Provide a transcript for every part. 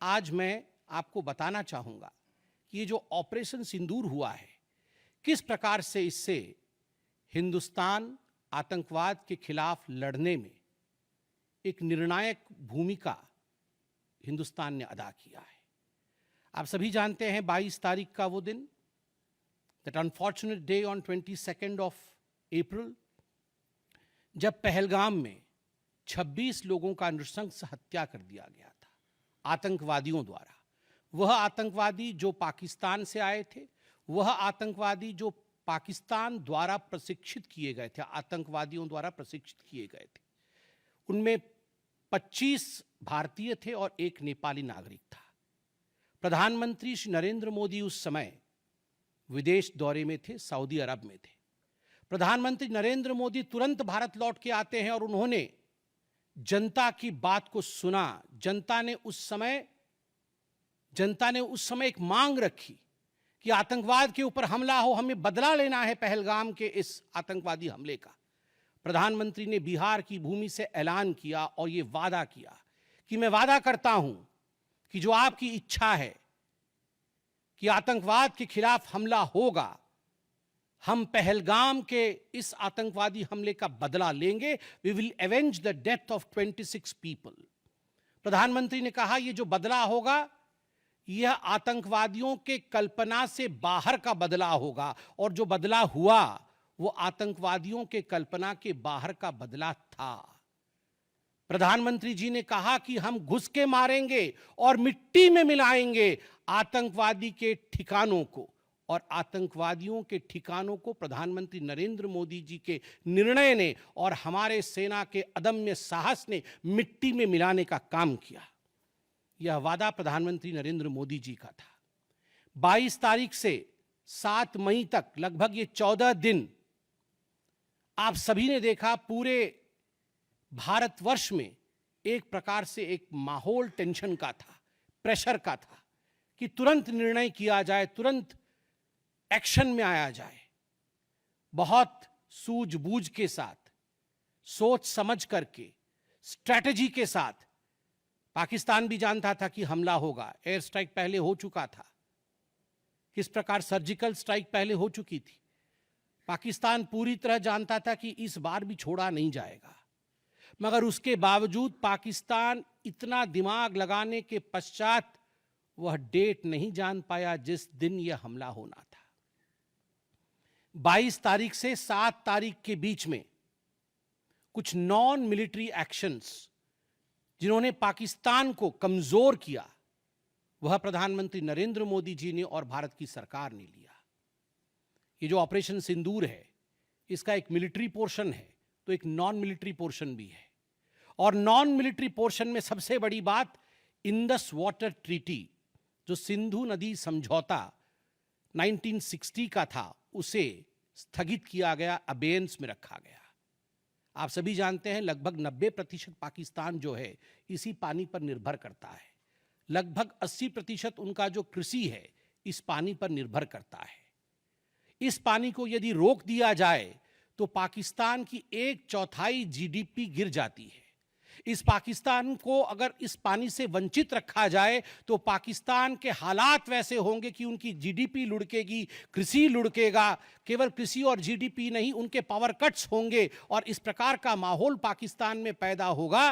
आज मैं आपको बताना चाहूंगा कि ये जो ऑपरेशन सिंदूर हुआ है, किस प्रकार से इससे हिंदुस्तान आतंकवाद के खिलाफ लड़ने में एक निर्णायक भूमिका हिंदुस्तान ने अदा किया है। आप सभी जानते हैं 22 तारीख का वो दिन, that unfortunate day on 22 of April, जब पहलगाम में 26 लोगों का नृशंस हत्या कर दिया गया था आतंकवादियों द्वारा। वह आतंकवादी जो पाकिस्तान से आए थे, वह आतंकवादी जो पाकिस्तान द्वारा प्रशिक्षित किए गए थे, आतंकवादियों द्वारा प्रशिक्षित किए गए थे। उनमें 25 भारतीय थे और एक नेपाली नागरिक था। प्रधानमंत्री श्री नरेंद्र मोदी उस समय विदेश दौरे में थे, सऊदी अरब में थे। प्रधानमंत्री नरेंद्र मोदी तुरंत भारत लौट के आते हैं और उन्होंने जनता की बात को सुना। जनता ने उस समय एक मांग रखी कि आतंकवाद के ऊपर हमला हो, हमें बदला लेना है पहलगाम के इस आतंकवादी हमले का। प्रधानमंत्री ने बिहार की भूमि से ऐलान किया और यह वादा किया कि मैं वादा करता हूं कि जो आपकी इच्छा है कि आतंकवाद के खिलाफ हमला होगा, हम पहलगाम के इस आतंकवादी हमले का बदला लेंगे। We will avenge the death of 26 people. प्रधानमंत्री ने कहा यह जो बदला होगा यह आतंकवादियों के कल्पना से बाहर का बदला होगा, और जो बदला हुआ वो आतंकवादियों के कल्पना के बाहर का बदला था। प्रधानमंत्री जी ने कहा कि हम घुस के मारेंगे और मिट्टी में मिलाएंगे आतंकवादी के ठिकानों को, और आतंकवादियों के ठिकानों को प्रधानमंत्री नरेंद्र मोदी जी के निर्णय ने और हमारे सेना के अदम्य साहस ने मिट्टी में मिलाने का काम किया। यह वादा प्रधानमंत्री नरेंद्र मोदी जी का था। 22 तारीख से 7 मई तक लगभग ये 14 दिन आप सभी ने देखा, पूरे भारतवर्ष में एक प्रकार से एक माहौल टेंशन का था, प्रेशर का था कि तुरंत निर्णय किया जाए, तुरंत एक्शन में आया जाए। बहुत सूझबूझ के साथ, सोच समझ करके, स्ट्रैटेजी के साथ। पाकिस्तान भी जानता था कि हमला होगा, एयर स्ट्राइक पहले हो चुका था, किस प्रकार सर्जिकल स्ट्राइक पहले हो चुकी थी। पाकिस्तान पूरी तरह जानता था कि इस बार भी छोड़ा नहीं जाएगा, मगर उसके बावजूद पाकिस्तान इतना दिमाग लगाने के पश्चात वह डेट नहीं जान पाया जिस दिन यह हमला होना था। 22 तारीख से 7 तारीख के बीच में कुछ नॉन मिलिट्री एक्शंस जिन्होंने पाकिस्तान को कमजोर किया, वह प्रधानमंत्री नरेंद्र मोदी जी ने और भारत की सरकार ने लिया। ये जो ऑपरेशन सिंदूर है, इसका एक मिलिट्री पोर्शन है तो एक नॉन मिलिट्री पोर्शन भी है। और नॉन मिलिट्री पोर्शन में सबसे बड़ी बात, इंडस वाटर ट्रीटी, जो सिंधु नदी समझौता 1960 का था, उसे स्थगित किया गया, अबेयंस में रखा गया। आप सभी जानते हैं लगभग 90% पाकिस्तान जो है इसी पानी पर निर्भर करता है। लगभग 80% उनका जो कृषि है इस पानी पर निर्भर करता है। इस पानी को यदि रोक दिया जाए तो पाकिस्तान की 1/4 जीडीपी गिर जाती है। इस पाकिस्तान को अगर इस पानी से वंचित रखा जाए तो पाकिस्तान के हालात वैसे होंगे कि उनकी जीडीपी लुढ़केगी, कृषि लुढ़केगा। केवल कृषि और जीडीपी नहीं, उनके पावर कट्स होंगे, और इस प्रकार का माहौल पाकिस्तान में पैदा होगा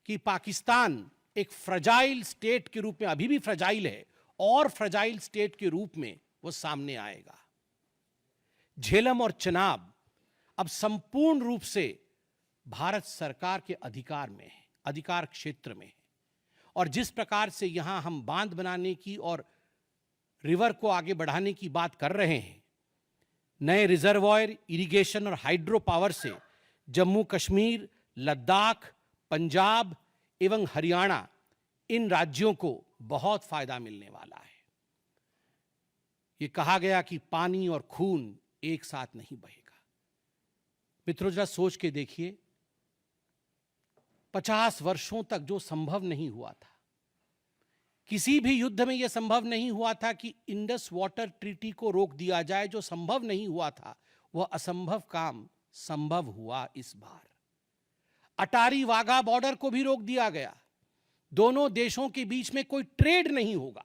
कि पाकिस्तान एक फ्रजाइल स्टेट के रूप में, अभी भी फ्रजाइल है, और फ्रजाइल स्टेट के रूप में वो सामने आएगा। झेलम और चनाब अब संपूर्ण रूप से भारत सरकार के अधिकार में है, अधिकार क्षेत्र में है। और जिस प्रकार से यहां हम बांध बनाने की और रिवर को आगे बढ़ाने की बात कर रहे हैं, नए रिजर्वॉयर, इरिगेशन और हाइड्रो पावर से जम्मू कश्मीर, लद्दाख, पंजाब एवं हरियाणा, इन राज्यों को बहुत फायदा मिलने वाला है। यह कहा गया कि पानी और खून एक साथ नहीं बहेगा। मित्रों, जरा सोच के देखिए, 50 वर्षों तक जो संभव नहीं हुआ था, किसी भी युद्ध में यह संभव नहीं हुआ था कि इंडस वाटर ट्रीटी को रोक दिया जाए। जो संभव नहीं हुआ था वह असंभव काम संभव हुआ इस बार। अटारी वाघा बॉर्डर को भी रोक दिया गया। दोनों देशों के बीच में कोई ट्रेड नहीं होगा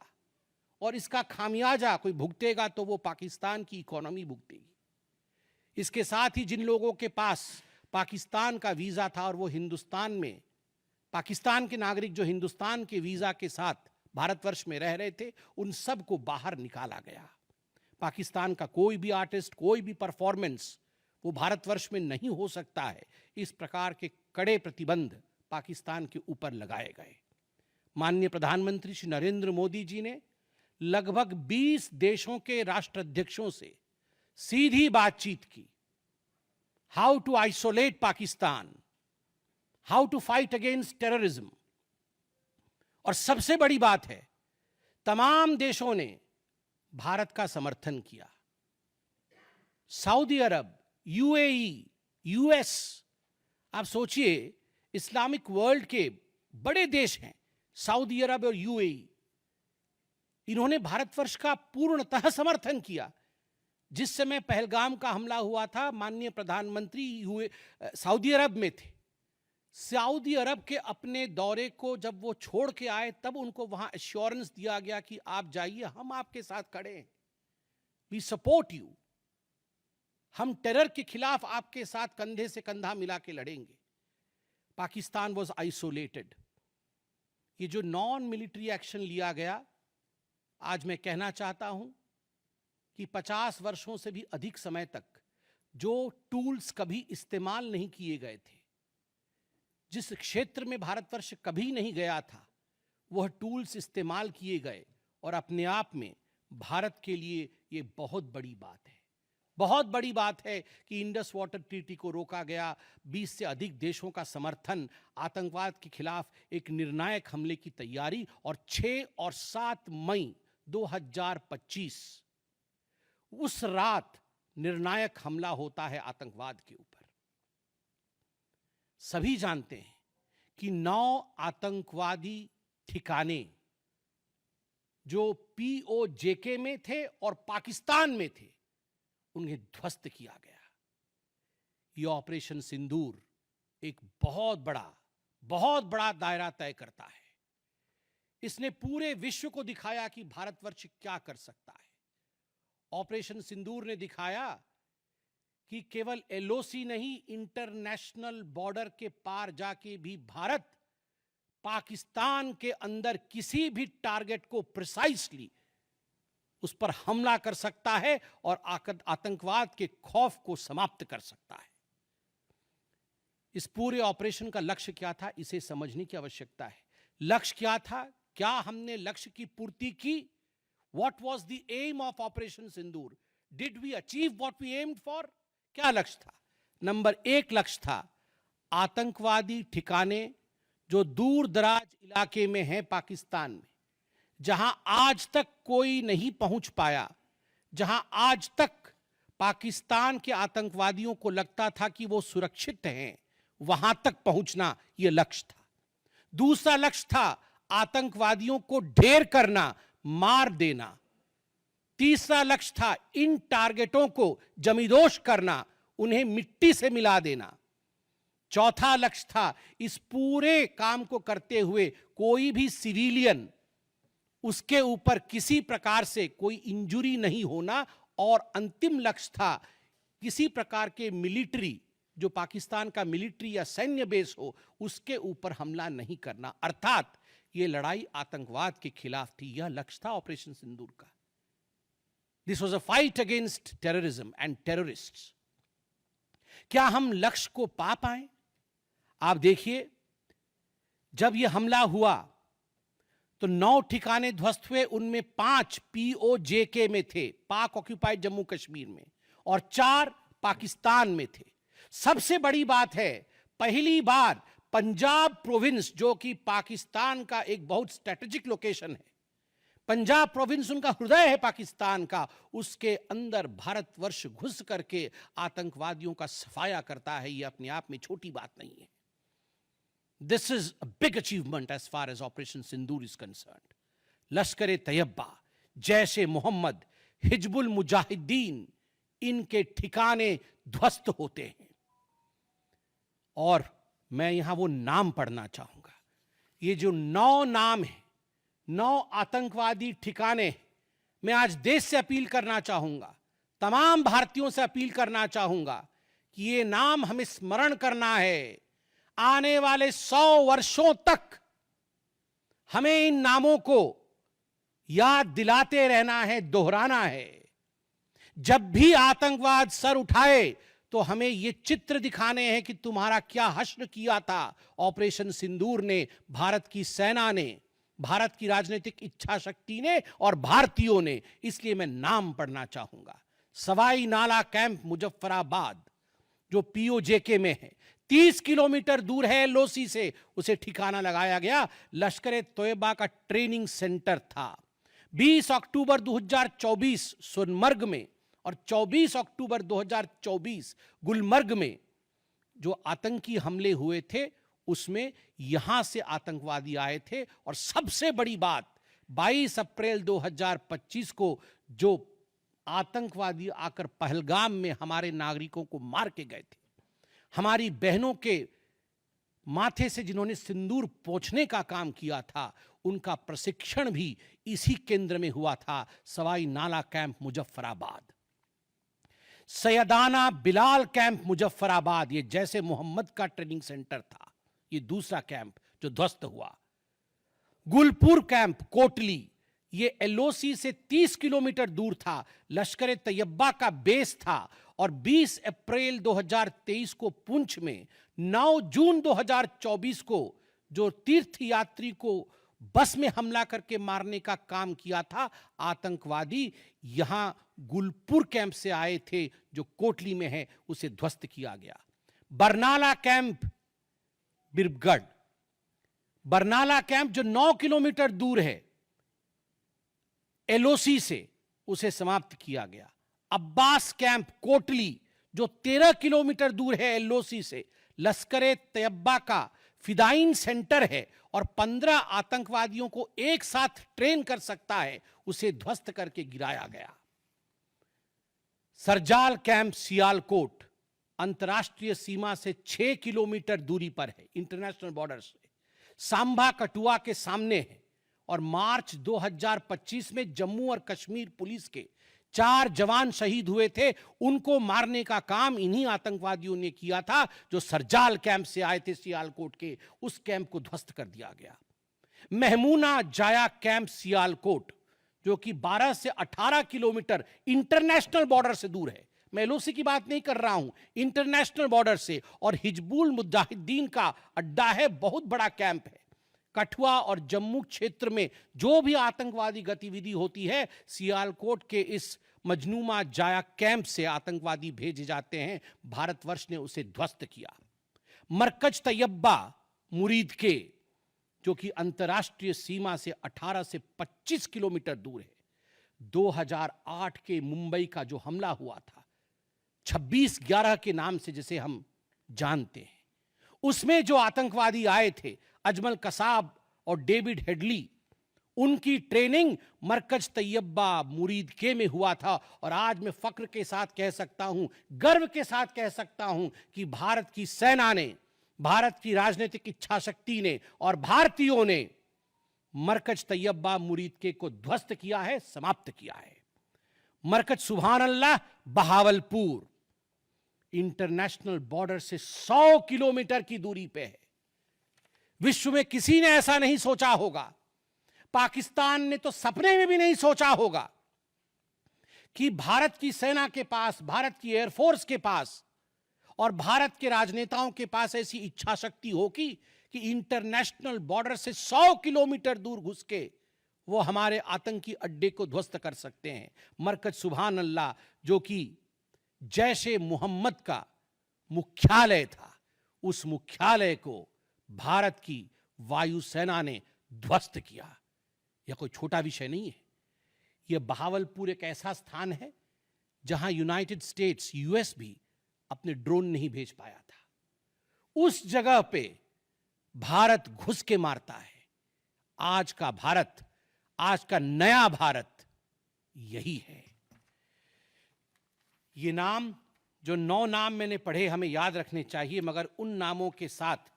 और इसका खामियाजा कोई भुगतेगा तो वो पाकिस्तान की इकोनॉमी भुगतेगी। इसके साथ ही जिन लोगों के पास पाकिस्तान का वीजा था और वो हिंदुस्तान में, पाकिस्तान के नागरिक जो हिंदुस्तान के वीजा के साथ भारतवर्ष में रह रहे थे, उन सब को बाहर निकाला गया। पाकिस्तान का कोई भी आर्टिस्ट, कोई भी परफॉर्मेंस वो भारतवर्ष में नहीं हो सकता है। इस प्रकार के कड़े प्रतिबंध पाकिस्तान के ऊपर लगाए गए। माननीय प्रधानमंत्री श्री नरेंद्र मोदी जी ने लगभग 20 देशों के राष्ट्राध्यक्षों से सीधी बातचीत की। How to isolate Pakistan, how to fight against terrorism. और सबसे बड़ी बात है, तमाम देशों ने भारत का समर्थन किया। सऊदी अरब, यूएई, यूएस, आप सोचिए इस्लामिक वर्ल्ड के बड़े देश हैं सऊदी अरब और यूएई, इन्होंने भारतवर्ष का पूर्णतः समर्थन किया। जिस समय पहलगाम का हमला हुआ था, माननीय प्रधानमंत्री सऊदी अरब में थे। सऊदी अरब के अपने दौरे को जब वो छोड़ के आए, तब उनको वहां एश्योरेंस दिया गया कि आप जाइए, हम आपके साथ खड़े हैं, वी सपोर्ट यू, हम टेरर के खिलाफ आपके साथ कंधे से कंधा मिला के लड़ेंगे। Pakistan was isolated. ये जो नॉन मिलिट्री एक्शन लिया गया, आज मैं कहना चाहता हूं कि 50 वर्षों से भी अधिक समय तक जो टूल्स कभी इस्तेमाल नहीं किए गए थे, जिस क्षेत्र में भारतवर्ष कभी नहीं गया था, वह टूल्स इस्तेमाल किए गए और अपने आप में भारत के लिए ये बहुत बड़ी बात है। बहुत बड़ी बात है कि इंडस वाटर ट्रीटी को रोका गया, 20 से अधिक देशों का समर्थन, आतंकवाद के खिलाफ एक निर्णायक हमले की तैयारी, और 6 और 7 मई 2025 उस रात निर्णायक हमला होता है आतंकवाद के ऊपर। सभी जानते हैं कि 9 आतंकवादी ठिकाने जो पीओजेके में थे और पाकिस्तान में थे, उन्हें ध्वस्त किया गया। यह ऑपरेशन सिंदूर एक बहुत बड़ा दायरा तय करता है। इसने पूरे विश्व को दिखाया कि भारतवर्ष क्या कर सकता है। ऑपरेशन सिंदूर ने दिखाया कि केवल एलओसी नहीं, इंटरनेशनल बॉर्डर के पार जाके भी भारत पाकिस्तान के अंदर किसी भी टारगेट को प्रिसाइसली उस पर हमला कर सकता है और आतंकवाद के खौफ को समाप्त कर सकता है। इस पूरे ऑपरेशन का लक्ष्य क्या था, इसे समझने की आवश्यकता है। लक्ष्य क्या था? क्या हमने लक्ष्य की पूर्ति की? What was the aim of Operation Sindoor? Did we achieve what we aimed for? क्या लक्ष्य था? नंबर 1 लक्ष्य था आतंकवादी ठिकाने जो दूर दराज इलाके में हैं पाकिस्तान में, जहां आज तक कोई नहीं पहुंच पाया, जहां आज तक पाकिस्तान के आतंकवादियों को लगता था कि वो सुरक्षित हैं, वहां तक पहुंचना यह लक्ष्य था। दूसरा लक्ष्य था आतंकवादियों को ढेर करना, मार देना। तीसरा लक्ष्य था इन टारगेटों को जमींदोज करना, उन्हें मिट्टी से मिला देना। चौथा लक्ष्य था इस पूरे काम को करते हुए कोई भी सिविलियन, उसके ऊपर किसी प्रकार से कोई इंजुरी नहीं होना। और अंतिम लक्ष्य था किसी प्रकार के मिलिट्री, जो पाकिस्तान का मिलिट्री या सैन्य बेस हो, उसके ऊपर हमला नहीं करना। अर्थात यह लड़ाई आतंकवाद के खिलाफ थी। यह लक्ष्य था ऑपरेशन सिंदूर का। This was a fight against terrorism and terrorists. क्या हम लक्ष्य को पा पाए? आप देखिए, जब यह हमला हुआ तो 9 ठिकाने ध्वस्त हुए, उनमें 5 पीओजेके में थे, पाक ऑक्यूपाइड जम्मू कश्मीर में, और 4 पाकिस्तान में थे। सबसे बड़ी बात है, पहली बार पंजाब प्रोविंस, जो कि पाकिस्तान का एक बहुत स्ट्रेटेजिक लोकेशन है, पंजाब प्रोविंस उनका हृदय है पाकिस्तान का, उसके अंदर भारतवर्ष घुस करके आतंकवादियों का सफाया करता है। यह अपने आप में छोटी बात नहीं है। This is a big achievement as far as Operation Sindoor is concerned. Lashkar-e-Taiba, Jaish-e-Mohammed, Hizbul Mujahideen, इनके ठिकाने ध्वस्त होते हैं। और मैं यहां वो नाम पढ़ना चाहूंगा ये जो 9 नाम है, 9 आतंकवादी ठिकाने, मैं आज देश से अपील करना चाहूंगा, तमाम भारतीयों से अपील करना चाहूंगा कि ये नाम हमें स्मरण करना है। आने वाले 100 वर्षों तक हमें इन नामों को याद दिलाते रहना है, दोहराना है। जब भी आतंकवाद सर उठाए तो हमें ये चित्र दिखाने हैं कि तुम्हारा क्या हश्र किया था ऑपरेशन सिंदूर ने, भारत की सेना ने, भारत की राजनीतिक इच्छा शक्ति ने और भारतीयों ने। इसलिए मैं नाम पढ़ना चाहूंगा। सवाई नाला कैंप मुजफ्फराबाद, जो पीओजेके में है, 30 किलोमीटर दूर है एलओसी से, उसे ठिकाना लगाया गया। लश्कर तोयबा का ट्रेनिंग सेंटर था। 20 अक्टूबर 2024 सोनमर्ग में और 24 अक्टूबर 2024 गुलमर्ग में जो आतंकी हमले हुए थे, उसमें यहां से आतंकवादी आए थे। और सबसे बड़ी बात, 22 अप्रैल 2025 को जो आतंकवादी आकर पहलगाम में हमारे नागरिकों को मार के गए थे, हमारी बहनों के माथे से जिन्होंने सिंदूर पोंछने का काम किया था, उनका प्रशिक्षण भी इसी केंद्र में हुआ था, सवाई नाला कैंप मुजफ्फराबाद। सैयदाना बिलाल कैंप मुजफ्फराबाद, ये जैसे मोहम्मद का ट्रेनिंग सेंटर था, ये दूसरा कैंप जो ध्वस्त हुआ। गुलपुर कैंप कोटली, ये एलओसी से 30 किलोमीटर दूर था, लश्कर तैयबा का बेस था। और 20 अप्रैल 2023 को पुंछ में, 9 जून 2024 को जो तीर्थ यात्री को बस में हमला करके मारने का काम किया था आतंकवादी, यहां गुलपुर कैंप से आए थे जो कोटली में है, उसे ध्वस्त किया गया। बरनाला कैंप बिरगढ़, बरनाला कैंप जो 9 किलोमीटर दूर है एलओसी से, उसे समाप्त किया गया। अब्बास कैंप कोटली जो 13 किलोमीटर दूर है एलओसी से, लश्कर तैयबा का फिदाइन सेंटर है और 15 आतंकवादियों को एक साथ ट्रेन कर सकता है, उसे ध्वस्त करके गिराया गया। सरजाल कैंप सियालकोट अंतर्राष्ट्रीय सीमा से 6 किलोमीटर दूरी पर है, इंटरनेशनल बॉर्डर से, सांभा कठुआ के सामने है। और मार्च 2025 में जम्मू और कश्मीर पुलिस के 4 जवान शहीद हुए थे, उनको मारने का काम इन्हीं आतंकवादियों ने किया था जो सरजाल कैंप से आए थे सियालकोट के। उस कैंप को ध्वस्त कर दिया गया। महमूना जाया कैंप सियालकोट, जो कि 12 से 18 किलोमीटर इंटरनेशनल बॉर्डर से दूर है, मैं एलओसी की बात नहीं कर रहा हूं, इंटरनेशनल बॉर्डर से, और हिजबुल मुजाहिदीन का अड्डा है, बहुत बड़ा कैंप है। कठुआ और जम्मू क्षेत्र में जो भी आतंकवादी गतिविधि होती है, सियालकोट के इस मजनूमा जाया कैंप से आतंकवादी भेजे जाते हैं। भारतवर्ष ने उसे ध्वस्त किया। मरकज तैयबा मुरीद के, जो कि अंतर्राष्ट्रीय सीमा से 18 से 25 किलोमीटर दूर है, 2008 के मुंबई का जो हमला हुआ था, 26/11 के नाम से जिसे हम जानते हैं, उसमें जो आतंकवादी आए थे, अजमल कसाब और डेविड हेडली, उनकी ट्रेनिंग मरकज तैयबा मुरीद के में हुआ था। और आज मैं फक्र के साथ कह सकता हूं, गर्व के साथ कह सकता हूं कि भारत की सेना ने, भारत की राजनीतिक इच्छा शक्ति ने और भारतीयों ने मरकज तैयबा मुरीद के को ध्वस्त किया है, समाप्त किया है। मरकज सुभान अल्लाह बहावलपुर इंटरनेशनल बॉर्डर से 100 किलोमीटर की दूरी पे है। विश्व में किसी ने ऐसा नहीं सोचा होगा, पाकिस्तान ने तो सपने में भी नहीं सोचा होगा कि भारत की सेना के पास, भारत की एयरफोर्स के पास और भारत के राजनेताओं के पास ऐसी इच्छा शक्ति होगी कि इंटरनेशनल बॉर्डर से 100 किलोमीटर दूर घुस के वो हमारे आतंकी अड्डे को ध्वस्त कर सकते हैं। मरकज सुभान अल्लाह, जो कि जैशे मोहम्मद का मुख्यालय था, उस मुख्यालय को भारत की वायुसेना ने ध्वस्त किया। यह कोई छोटा विषय नहीं है। यह बहावलपुर एक ऐसा स्थान है जहां यूनाइटेड स्टेट्स, यूएस भी अपने ड्रोन नहीं भेज पाया था। उस जगह पे भारत घुस के मारता है। आज का भारत, आज का नया भारत यही है। ये नाम, जो 9 नाम मैंने पढ़े, हमें याद रखने चाहिए, मगर उन नामों के साथ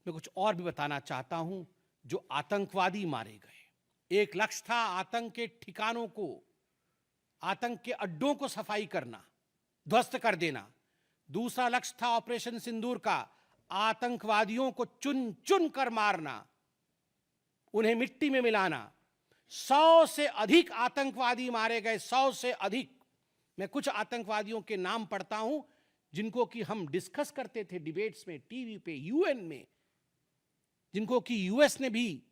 मैं कुछ और भी बताना चाहता हूं। जो आतंकवादी मारे गए। एक लक्ष्य था आतंक के ठिकानों को, आतंक के अड्डों को सफाई करना, ध्वस्त कर देना। दूसरा लक्ष्य था ऑपरेशन सिंदूर का, आतंकवादियों को चुन चुन कर मारना, उन्हें मिट्टी में मिलाना। 100 से अधिक आतंकवादी मारे गए, 100 से अधिक। मैं कुछ आतंकवादियों के नाम पढ़ता हूं जिनको कि हम डिस्कस करते थे डिबेट्स में, टीवी पे, यूएन में, जिनको कि यूएस ने भी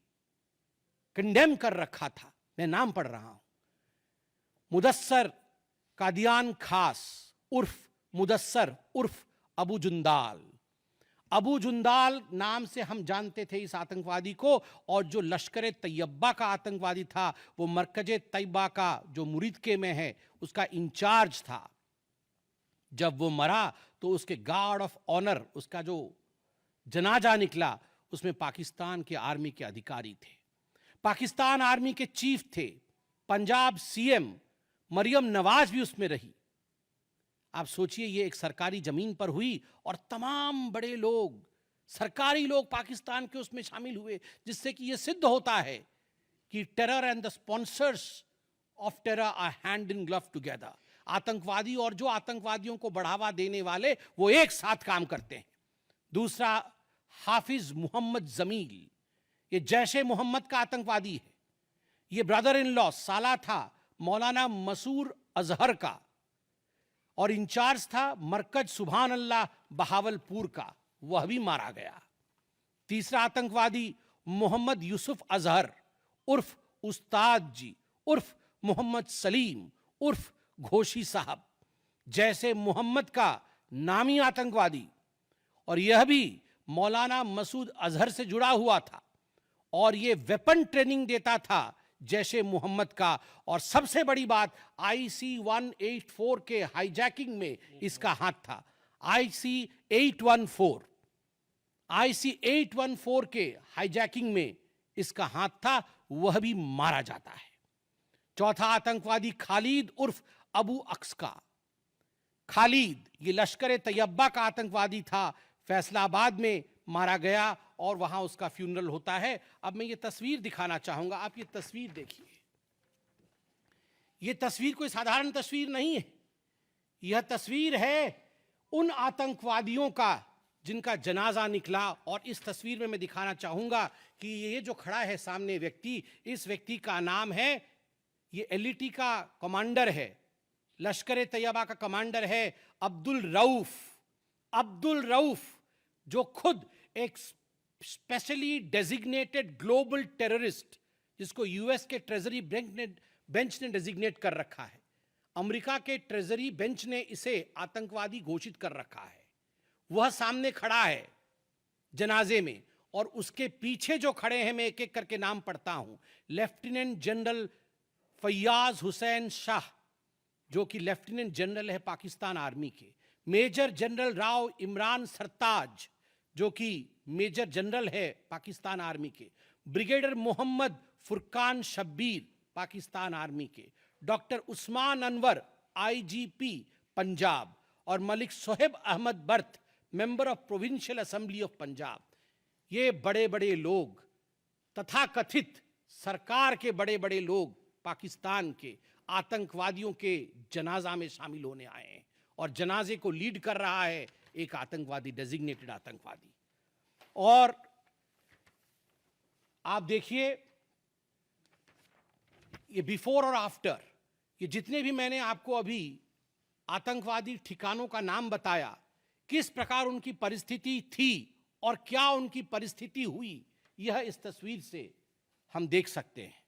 कंडेम कर रखा था। मैं नाम पढ़ रहा हूं। मुदस्सर कादियान खास उर्फ मुदस्सर उर्फ अबू जुंदाल। अबू जुंदाल नाम से हम जानते थे इस आतंकवादी को, और जो लश्कर तैयबा का आतंकवादी था, वो मरकज तैयबा का जो मुरीदके में है, उसका इंचार्ज था। जब वो मरा तो उसके गार्ड ऑफ ऑनर, उसका जो जनाजा निकला, उसमें पाकिस्तान के आर्मी के अधिकारी थे, पाकिस्तान आर्मी के चीफ थे, पंजाब सीएम मरियम नवाज भी उसमें रही। आप सोचिए, ये एक सरकारी जमीन पर हुई और तमाम बड़े लोग, सरकारी लोग पाकिस्तान के उसमें शामिल हुए, जिससे कि ये सिद्ध होता है कि terror and the sponsors of terror are hand in glove together. आतंकवादी और जो आतंकवादियों को बढ़ावा देने वाले, वो एक साथ काम करते हैं। दूसरा, हाफिज मोहम्मद जमील, ये जैशे मोहम्मद का आतंकवादी है। ये ब्रदर इन लॉ, साला था मौलाना मसूर अजहर का, और इंचार्ज था मरकज सुभान अल्लाह बहावलपुर का, वह भी मारा गया। तीसरा आतंकवादी मोहम्मद यूसुफ अजहर उर्फ उस्ताद जी उर्फ मोहम्मद सलीम उर्फ घोशी साहब, जैसे मोहम्मद का नामी आतंकवादी, और यह भी मौलाना मसूद अजहर से जुड़ा हुआ था, और यह वेपन ट्रेनिंग देता था जैशे मोहम्मद का। और सबसे बड़ी बात, IC 184 के हाईजैकिंग में इसका हाथ था। IC 814 के हाईजैकिंग में इसका हाथ था, वह भी मारा जाता है। चौथा आतंकवादी खालिद उर्फ अबू अक्स का। खालिद ये लश्कर तैयबा का आतंकवादी था, फैसलाबाद में मारा गया और वहां उसका फ्यूनरल होता है। अब मैं ये तस्वीर दिखाना चाहूंगा, आप ये तस्वीर देखिए। ये तस्वीर कोई साधारण तस्वीर नहीं है, यह तस्वीर है उन आतंकवादियों का जिनका जनाजा निकला। और इस तस्वीर में मैं दिखाना चाहूंगा कि ये जो खड़ा है सामने व्यक्ति, इस व्यक्ति का नाम है, ये LET का कमांडर है, लश्कर तैयबा का कमांडर है, अब्दुल रऊफ। अब्दुल रऊफ जो खुद एक स्पेशली डेजिग्नेटेड ग्लोबल टेररिस्ट, जिसको यूएस के ट्रेजरी बेंच ने डेजिग्नेट कर रखा है, अमेरिका के ट्रेजरी बेंच ने इसे आतंकवादी घोषित कर रखा है, वह सामने खड़ा है जनाजे में। और उसके पीछे जो खड़े हैं, मैं एक एक करके नाम पढ़ता हूं। लेफ्टिनेंट जनरल फैयाज हुसैन शाह, जो कि लेफ्टिनेंट जनरल है पाकिस्तान आर्मी के। मेजर जनरल राव इमरान सरताज, जो कि मेजर जनरल है पाकिस्तान आर्मी के। ब्रिगेडियर मोहम्मद फुरकान शब्बीर, पाकिस्तान आर्मी के। Doctor Usman Anwar, IGP Punjab. और Malik Sohaib Ahmed Bharth, member of provincial assembly of Punjab. ये बड़े बड़े लोग, तथाकथित सरकार के बड़े बड़े लोग, पाकिस्तान के आतंकवादियों के जनाजा में शामिल होने आए हैं। और जनाजे को लीड कर रहा है एक आतंकवादी, डेजिग्नेटेड आतंकवादी। और आप देखिए, ये बिफोर और आफ्टर, ये जितने भी मैंने आपको अभी आतंकवादी ठिकानों का नाम बताया, किस प्रकार उनकी परिस्थिति थी और क्या उनकी परिस्थिति हुई, यह इस तस्वीर से हम देख सकते हैं।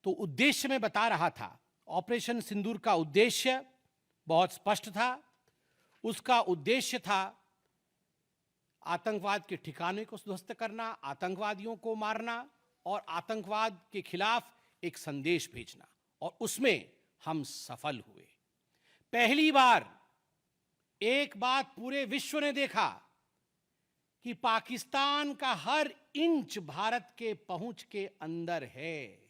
तो उद्देश्य मैं बता रहा था, ऑपरेशन सिंदूर का उद्देश्य बहुत स्पष्ट था। उसका उद्देश्य था आतंकवाद के ठिकाने को ध्वस्त करना, आतंकवादियों को मारना और आतंकवाद के खिलाफ एक संदेश भेजना, और उसमें हम सफल हुए। पहली बार एक बात पूरे विश्व ने देखा कि पाकिस्तान का हर इंच भारत के पहुंच के अंदर है।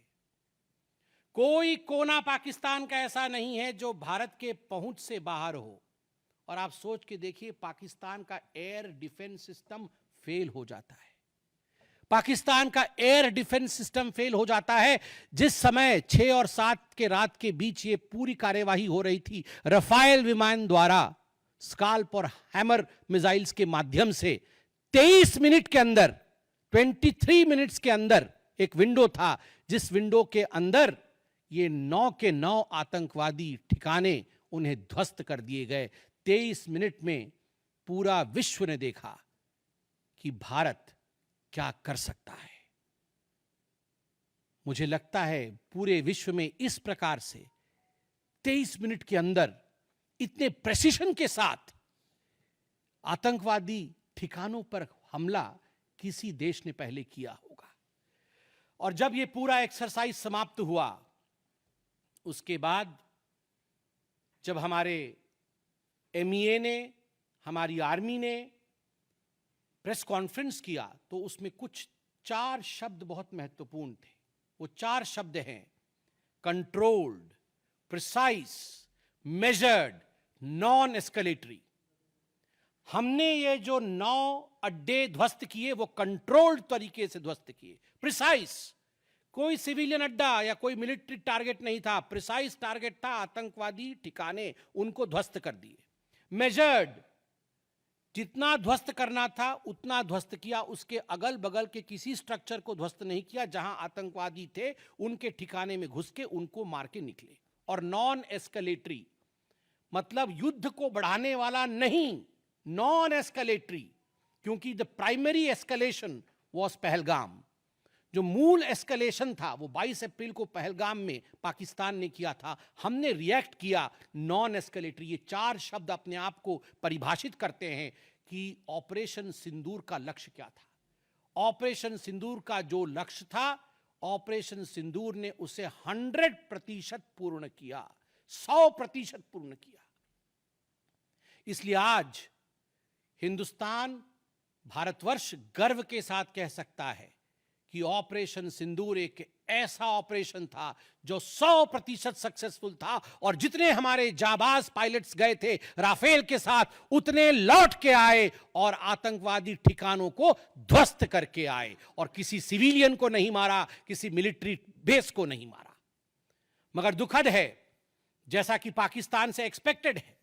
कोई कोना पाकिस्तान का ऐसा नहीं है जो भारत के पहुंच से बाहर हो। और आप सोच के देखिए, पाकिस्तान का एयर डिफेंस सिस्टम फेल हो जाता है। पाकिस्तान का एयर डिफेंस सिस्टम फेल हो जाता है। जिस समय 6 और 7 के रात के बीच ये पूरी कार्यवाही हो रही थी, रफाल विमान द्वारा स्काल्प और हैमर मिसाइल्स के माध्यम से 23 मिनट के अंदर, 23 मिनट्स के अंदर एक विंडो था, जिस विंडो के अंदर ये 9 के 9 आतंकवादी ठिकाने उन्हें ध्वस्त कर दिए गए। 23 मिनट में पूरा विश्व ने देखा कि भारत क्या कर सकता है। मुझे लगता है पूरे विश्व में इस प्रकार से 23 मिनट के अंदर इतने प्रेसिशन के साथ आतंकवादी ठिकानों पर हमला किसी देश ने पहले किया होगा। और जब यह पूरा एक्सरसाइज समाप्त हुआ, उसके बाद जब हमारे एमईए ने, हमारी आर्मी ने प्रेस कॉन्फ्रेंस किया, तो उसमें कुछ 4 शब्द बहुत महत्वपूर्ण थे। वो 4 शब्द हैं: controlled, precise, measured, non escalatory. हमने ये जो 9 अड्डे ध्वस्त किए, वो कंट्रोल्ड तरीके से ध्वस्त किए। प्रिसाइज, कोई सिविलियन अड्डा या कोई मिलिट्री टारगेट नहीं था, प्रिसाइज टारगेट था, आतंकवादी ठिकाने, उनको ध्वस्त कर दिए। मेजर्ड, जितना ध्वस्त करना था उतना ध्वस्त किया, उसके अगल बगल के किसी स्ट्रक्चर को ध्वस्त नहीं किया। जहां आतंकवादी थे उनके ठिकाने में घुस के उनको मार के निकले। और नॉन एस्केलेटरी मतलब युद्ध को बढ़ाने वाला नहीं, नॉन एस्केलेटरी, क्योंकि the primary escalation was Pahalgam. जो मूल एस्केलेशन था वो 22 अप्रैल को पहलगाम में पाकिस्तान ने किया था। हमने रिएक्ट किया नॉन एस्केलेटरी। ये 4 शब्द अपने आप को परिभाषित करते हैं कि ऑपरेशन सिंदूर का लक्ष्य क्या था। ऑपरेशन सिंदूर का जो लक्ष्य था, ऑपरेशन सिंदूर ने उसे 100% पूर्ण किया, 100% पूर्ण किया। इसलिए आज हिंदुस्तान, भारतवर्ष गर्व के साथ कह सकता है कि ऑपरेशन सिंदूर एक ऐसा ऑपरेशन था जो 100% सक्सेसफुल था। और जितने हमारे जाबाज पायलट्स गए थे राफेल के साथ, उतने लौट के आए और आतंकवादी ठिकानों को ध्वस्त करके आए, और किसी सिविलियन को नहीं मारा, किसी मिलिट्री बेस को नहीं मारा। मगर दुखद है, जैसा कि पाकिस्तान से एक्सपेक्टेड है,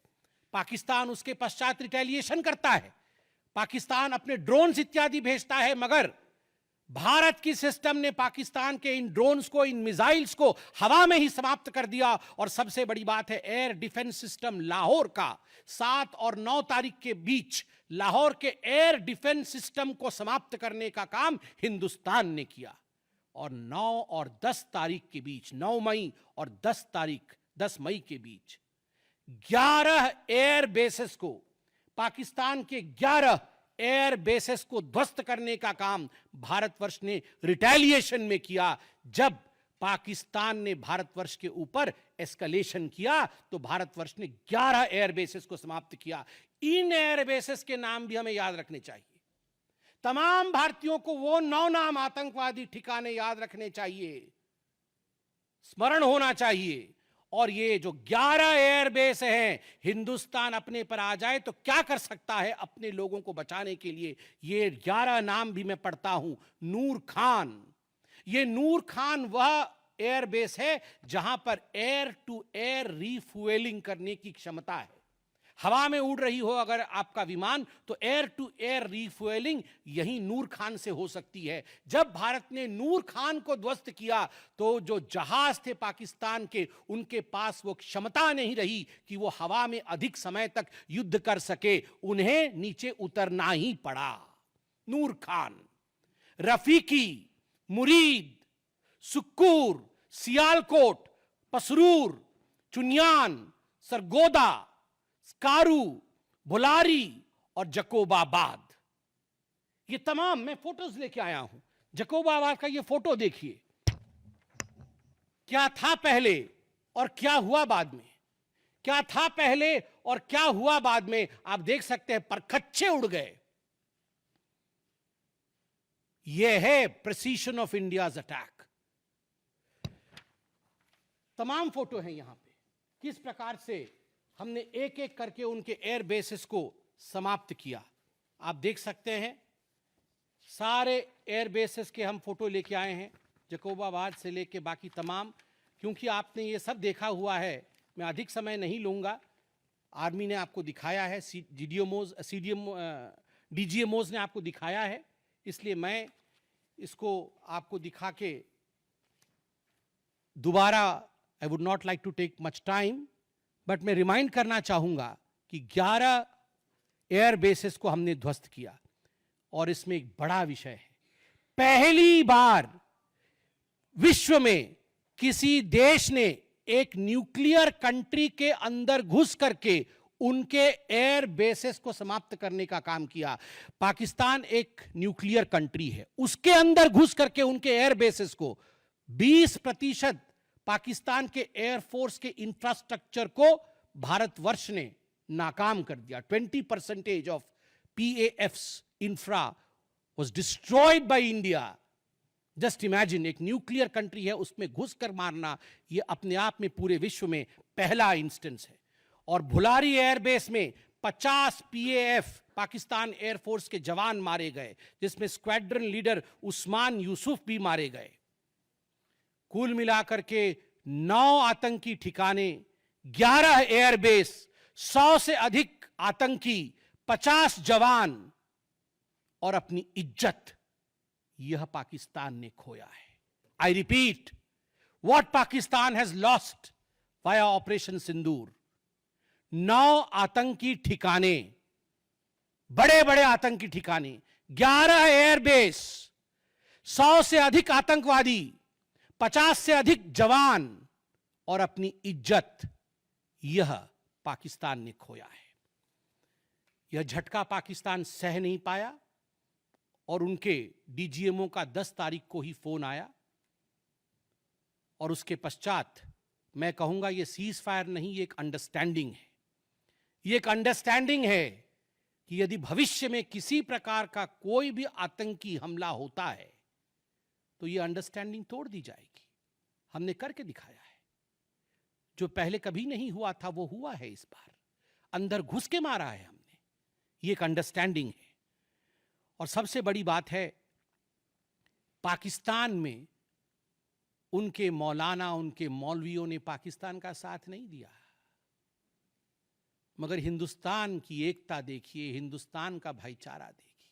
पाकिस्तान उसके पश्चात रिटेलिएशन करता है, पाकिस्तान अपने ड्रोन्स इत्यादि भेजता है, मगर भारत की सिस्टम ने पाकिस्तान के इन ड्रोन्स को, इन मिसाइल्स को हवा में ही समाप्त कर दिया। और सबसे बड़ी बात है, एयर डिफेंस सिस्टम लाहौर का 7 और 9 तारीख के बीच लाहौर के एयर डिफेंस सिस्टम को समाप्त करने का काम हिंदुस्तान ने किया। और 9 और 10 तारीख के बीच, 9 मई और 10 मई के बीच 11 एयर बेसेस को, पाकिस्तान के 11 एयर बेसेस को ध्वस्त करने का काम भारतवर्ष ने रिटेलिएशन में किया। जब पाकिस्तान ने भारतवर्ष के ऊपर एस्केलेशन किया, तो भारतवर्ष ने 11 एयर बेसेस को समाप्त किया। इन एयर बेसेस के नाम भी हमें याद रखने चाहिए। तमाम भारतीयों को वो 9 नाम आतंकवादी ठिकाने याद रखने चाहिए, स्मरण होना चाहिए। और ये जो 11 एयरबेस हैं, हिंदुस्तान अपने पर आ जाए तो क्या कर सकता है अपने लोगों को बचाने के लिए। ये 11 नाम भी मैं पढ़ता हूं। नूर खान, ये नूर खान वह एयरबेस है जहां पर एयर टू एयर रीफ्यूएलिंग करने की क्षमता है। हवा में उड़ रही हो अगर आपका विमान, तो एयर टू एयर रीफ्यूएलिंग यही नूर खान से हो सकती है। जब भारत ने नूर खान को ध्वस्त किया, तो जो जहाज थे पाकिस्तान के, उनके पास वो क्षमता नहीं रही कि वो हवा में अधिक समय तक युद्ध कर सके, उन्हें नीचे उतरना ही पड़ा। नूर खान, रफीकी, मुरीद, सुक्कूर, सियालकोट, पसरूर, चुनियान, सरगोदा, स्कारू, भुलारी और जकोबाबाद, ये तमाम मैं फोटोज लेके आया हूं। जकोबाबाद का ये फोटो देखिए, क्या था पहले और क्या हुआ बाद में, क्या था पहले और क्या हुआ बाद में, आप देख सकते हैं। परखच्चे उड़ गए। यह है प्रिसीशन ऑफ इंडियाज अटैक। तमाम फोटो हैं यहां पे, किस प्रकार से हमने एक एक करके उनके एयर बेसिस को समाप्त किया। आप देख सकते हैं सारे एयर बेसिस के हम फोटो लेके आए हैं, जकोबाबाद से लेके बाकी तमाम। क्योंकि आपने ये सब देखा हुआ है, मैं अधिक समय नहीं लूँगा। आर्मी ने आपको दिखाया है, डीजीएमओज ने आपको दिखाया है, इसलिए मैं इसको आपको दिखा के दोबारा I would not like to take much time, but मैं रिमाइंड करना चाहूँगा कि 11 एयर बेसिस को हमने ध्वस्त किया। और इसमें एक बड़ा विषय है, पहली बार विश्व में किसी देश ने एक न्यूक्लियर कंट्री के अंदर घुस करके उनके एयर बेसिस को समाप्त करने का काम किया। पाकिस्तान एक न्यूक्लियर कंट्री है, उसके अंदर घुस करके उनके एयर बेसिस को 20% पाकिस्तान के एयरफोर्स के इंफ्रास्ट्रक्चर को भारतवर्ष ने नाकाम कर दिया। 20% of PAF's infra was destroyed by India. Just imagine, एक न्यूक्लियर कंट्री है, उसमें घुसकर मारना, यह अपने आप में पूरे विश्व में पहला इंस्टेंस है। और भुलारी एयरबेस में 50 PAF पाकिस्तान एयरफोर्स के जवान मारे गए, जिसमें स्क्वाड्रन लीडर उस्मान यूसुफ भी मारे गए। कुल मिलाकर के 9 आतंकी ठिकाने, 11 एयरबेस, 100 से अधिक आतंकी, 50 जवान और अपनी इज्जत, यह पाकिस्तान ने खोया है। I repeat, what Pakistan has lost via operation Sindoor. 9 आतंकी ठिकाने, बड़े बड़े आतंकी ठिकाने, 11 एयरबेस, 100 से अधिक आतंकवादी, 50 से अधिक जवान और अपनी इज्जत, यह पाकिस्तान ने खोया है। यह झटका पाकिस्तान सह नहीं पाया और उनके डीजीएमओ का 10 तारीख को ही फोन आया। और उसके पश्चात मैं कहूंगा यह सीज फायर नहीं, ये एक अंडरस्टैंडिंग है। ये एक अंडरस्टैंडिंग है कि यदि भविष्य में किसी प्रकार का कोई भी आतंकी हमला होता है तो यह अंडरस्टैंडिंग तोड़ दी जाएगी। हमने करके दिखाया है, जो पहले कभी नहीं हुआ था वो हुआ है इस बार। अंदर घुस के मारा है हमने, ये एक अंडरस्टैंडिंग है। और सबसे बड़ी बात है, पाकिस्तान में उनके मौलाना, उनके मौलवियों ने पाकिस्तान का साथ नहीं दिया, मगर हिंदुस्तान की एकता देखिए, हिंदुस्तान का भाईचारा देखिए।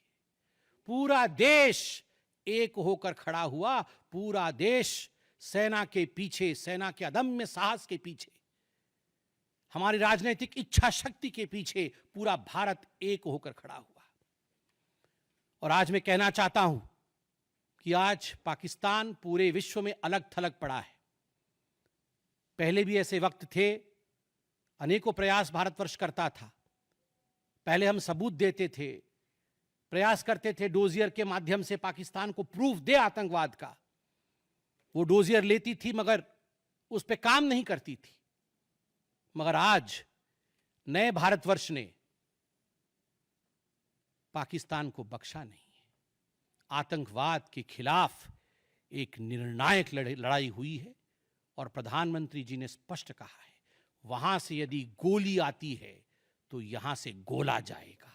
पूरा देश एक होकर खड़ा हुआ, पूरा देश सेना के पीछे, सेना के अदम्य साहस के पीछे, हमारी राजनीतिक इच्छा शक्ति के पीछे पूरा भारत एक होकर खड़ा हुआ। और आज मैं कहना चाहता हूं कि आज पाकिस्तान पूरे विश्व में अलग थलग पड़ा है। पहले भी ऐसे वक्त थे, अनेकों प्रयास भारतवर्ष करता था। पहले हम सबूत देते थे, प्रयास करते थे डोजियर के माध्यम से पाकिस्तान को प्रूफ दे आतंकवाद का। वो डोजियर लेती थी मगर उस पर काम नहीं करती थी। मगर आज नए भारतवर्ष ने पाकिस्तान को बख्शा नहीं है। आतंकवाद के खिलाफ एक निर्णायक लड़ाई हुई है और प्रधानमंत्री जी ने स्पष्ट कहा है, वहां से यदि गोली आती है तो यहां से गोला जाएगा।